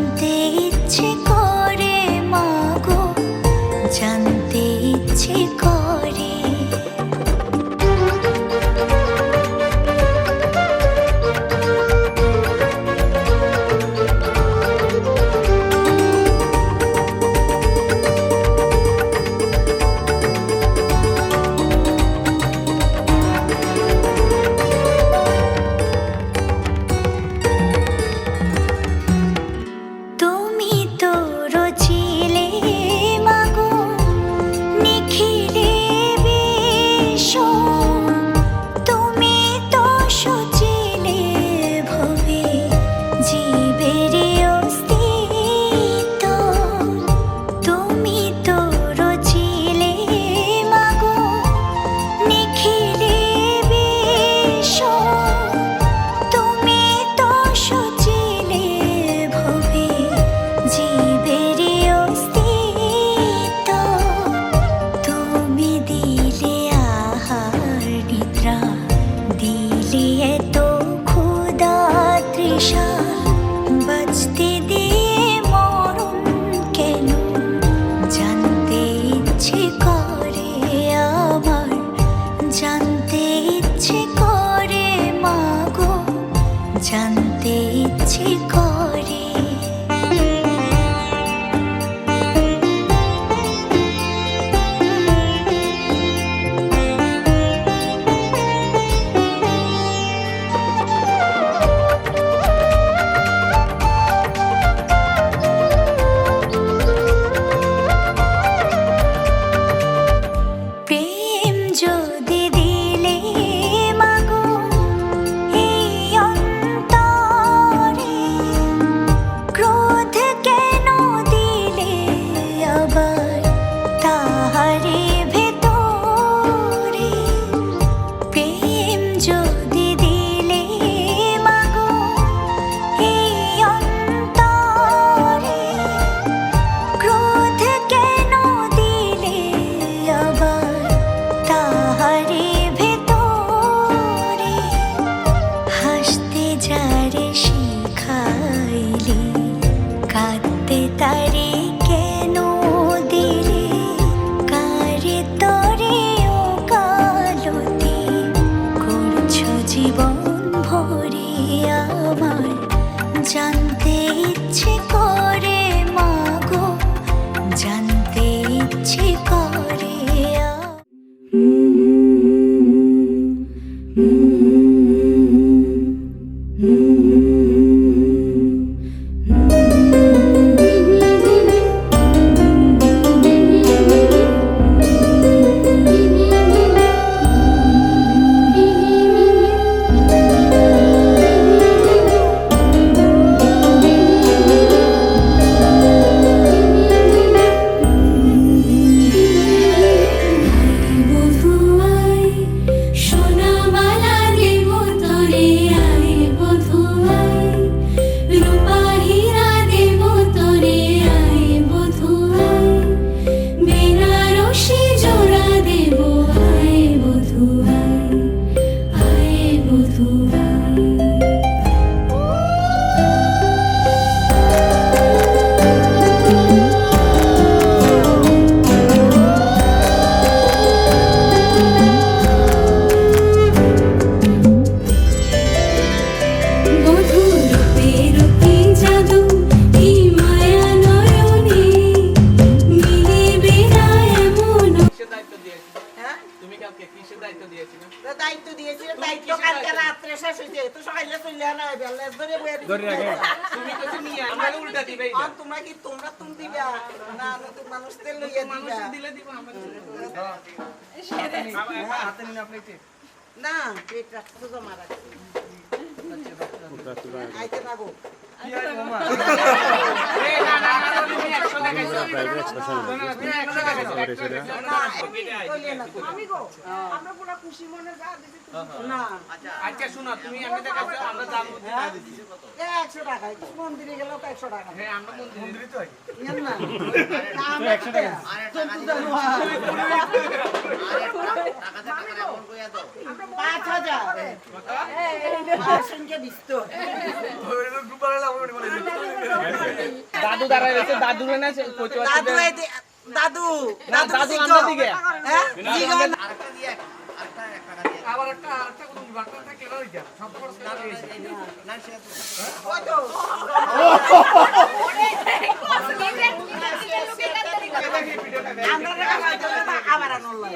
জানতে ইচ্ছে করে মাগো, জানতে ইচ্ছে করে। জানতে ইচ্ছে করে। প্রেম যদি দিলে মাগো এই অন্তরে, ক্রোধ কেন দিলে আবার তাহারে ভেতরে। প্রেম যদি দিলে মাগো এই অন্তরে, ক্রোধ কেন দিলে আবার তাহারে ভেতরে। হাসতে যারে শিখাইলে, কাঁদতে তারে কেন দিলে। কারে তরে ও কালতি করছো জীবন ভরে আমার। জানতে ইচ্ছে করে মাগো, জানতে ইচ্ছে করে। দায়িত্ব দিয়েছি, দায়িত্ব কালকে রাত্রে শেষ হইছে। তো সকালে চলে না বেলা ধরে ধরে রাখে। তুমি তো নিয়ে আমরা উল্টা দিবেই না। তোমরা কি তোমরা তুমি দিবা না নতুন মানুষদের লইয়া দিবা? মানুষ দিলে দিব আমরা। হাতে নিন আপনি কি না পেট রাখতে জমা রাখছি। আইতে না গো। কি হয় মামা? এই না না না তুমি 100 দেখাইছো। আমরা পুরো খুশি মনে যা দিছি না আচ্ছা শোনো তুমি আমাদের কাছে আমরা দাম দিছি 100 টাকা মন্দিরে গেলেও তো 100 টাকা হ্যাঁ আমরা মন্দিরে তো আছি না দাম 100 টাকা টাকা 5000 সংখ্যা দিস্ত দাদু দাঁড়ায় রয়েছে দাদু না দাদু দাদু আমরা দিকে হ্যাঁ আবার একটা কোন বাটন থাকে না ওইটা সব খরচ না রয়েছে না সে আবার আনলাই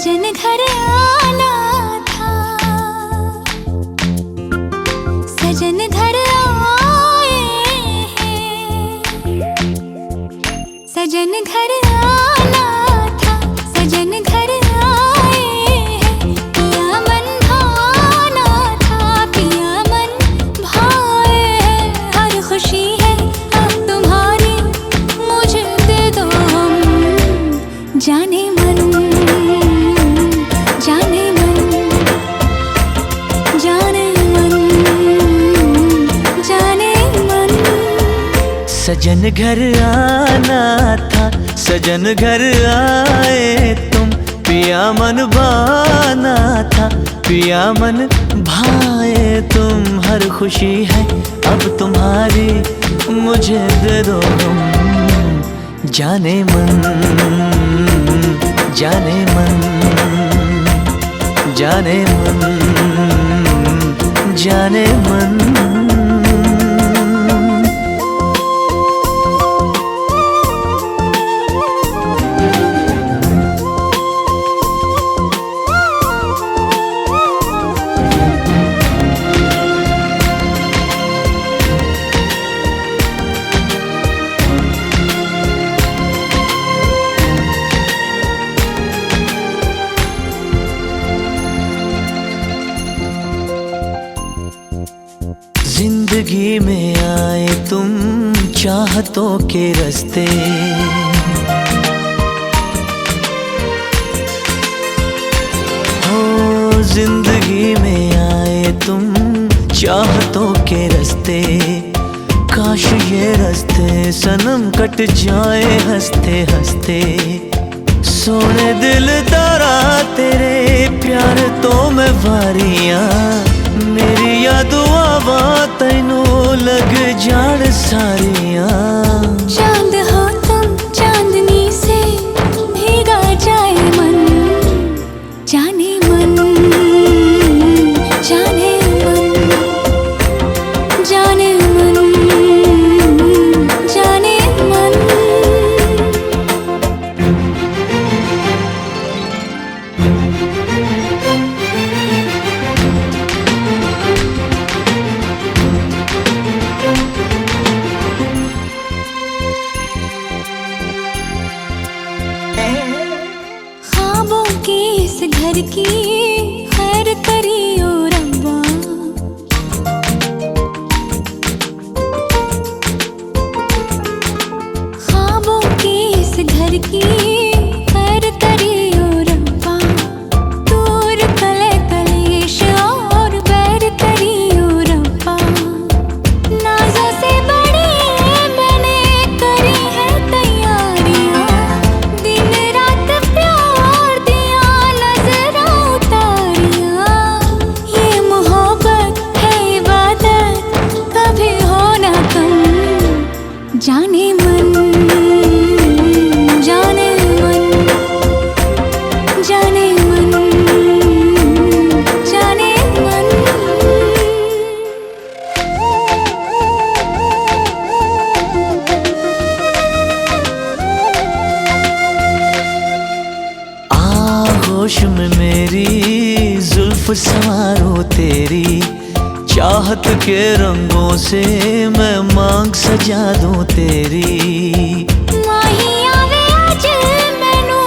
सजन घर आना था सजन घर आए हैं पिया मन भाना था पिया मन भाए हैं हर खुशी है अब तुम्हारी मुझे दे दो हम जाने मन जाने मन जाने मन जाने मन सजन घर आना था सजन घर आए तुम पिया मन बाना था पिया मन भाए तुम हर खुशी है अब तुम्हारी मुझे दे दो हम जाने मन जाने मन जाने मन जाने मन जिंदगी में आए तुम चाहतों के रास्ते हो जिंदगी में आए तुम चाहतों के रास्ते काश ये रास्ते सनम कट जाए हंसते हंसते सोने दिल तारा तेरे प्यार तो मैं वारियां मेरी यादुआ तैनू लग जान सारियां चांद घर की खैर करियो रब्बा। ख्वाबों के इस घर की खैर करियो रब्बा। दूर कले कलेश और बैर करियो रब्बा। नाज़ों से बड़ी मैंने करी है तैयारियां। दिन रात प्यार दिया नजरा उतारियां। ये मोहब्बत है इबादत कभी हो ना कम। जाने मन जाने मन जाने मन जाने मन। आगोश में मेरी जुल्फ संवारो तेरी, चाहत के रंगों से मैं मांग सजा दूं तेरी। माही आवे अज मैनू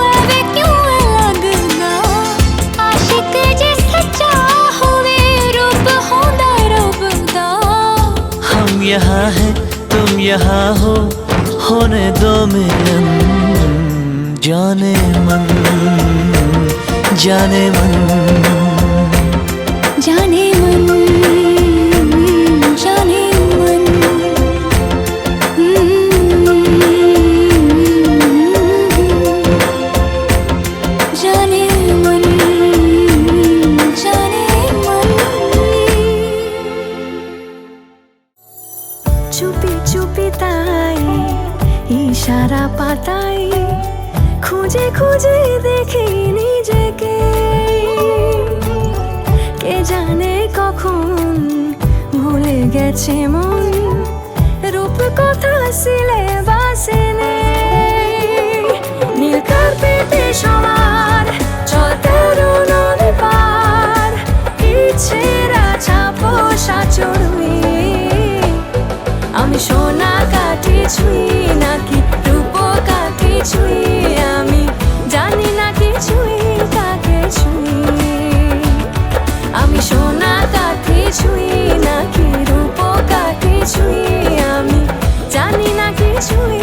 आवे क्यों लगदा। आशिक जे सच्चा होवे रूप होंदा रब दा। हम यहाँ हैं तुम यहाँ हो, होने दो मिलन। जाने मन जाने मन जाने मन जाने मन। जाने मन जाने मन। চুপি চুপি তাই ইশারা পাতাই, খুঁজে খুঁজে দেখি নিজেকে। কে জানে কখন ভুলে গেছে মন, রূপ কথা সিলেবাসে নেই। নীল কার্পেটে সবার চলতে নদী পার, ইচ্ছেরা ছাপোষা চড়ুই। আমি সোনা কাঠি ছুঁই নাকি রূপ কাঠি ছুঁই, আমি জানি না কিছুই কাকে ছুঁই। আমি সোনা কাঠি ছুঁই নাকি রূপ কাঠি ছুঁই, আমি জানি না কিছুই